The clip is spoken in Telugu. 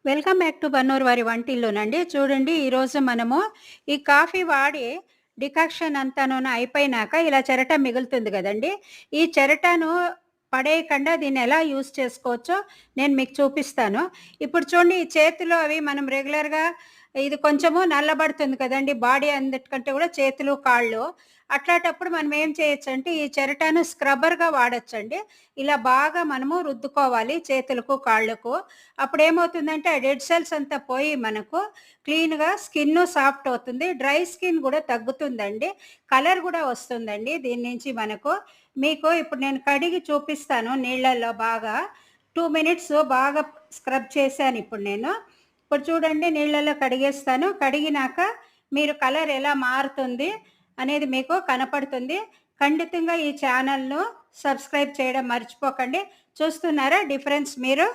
వెల్కమ్ బ్యాక్ టు బన్నూరు వారి వంటిల్లోనండి. చూడండి ఈరోజు మనము ఈ కాఫీ వాడి డికాక్షన్ అంతాను అయిపోయినాక ఇలా చెరట మిగులుతుంది గదండీ! ఈ చెరటను పడేయకుండా దీన్ని ఎలా యూజ్ చేసుకోవచ్చో నేను మీకు చూపిస్తాను. ఇప్పుడు చూడండి ఈ చేతులు అవి మనం రెగ్యులర్‌గా ఇది కొంచెము నల్లబడుతుంది కదండీ! బాడీ అందటికంటే కూడా చేతులు, కాళ్ళు. అట్లాటప్పుడు మనం ఏం చేయొచ్చంటే ఈ చెరటాను స్క్రబ్బర్‌గా వాడొచ్చండి. ఇలా బాగా మనము రుద్దుకోవాలి చేతులకు, కాళ్ళకు. అప్పుడేమవుతుందంటే ఆ డెడ్ సెల్స్ అంతా పోయి మనకు క్లీన్‌గా స్కిన్ను సాఫ్ట్ అవుతుంది. డ్రై స్కిన్ గూడా తగ్గుతుందండి. కలర్ గూడా వస్తుందండి దీని నుంచి మనకు. మీకు ఇప్పుడు నేను కడిగి చూపిస్తాను నీళ్ళల్లో బాగా. 2 మినిట్స్ బాగా స్క్రబ్ చేశాను ఇప్పుడు నేను. ఇప్పుడు చూడండి నీళ్ళలో కడిగేస్తాను. కడిగినాక మీరు కలర్ ఎలా మారుతుంది అనేది మీకు కనపడుతుంది. ఖండితంగా ఈ ఛానల్‌ను సబ్స్క్రైబ్ చేయడం మర్చిపోకండి. చూస్తున్నారా డిఫరెన్స్ మీరు?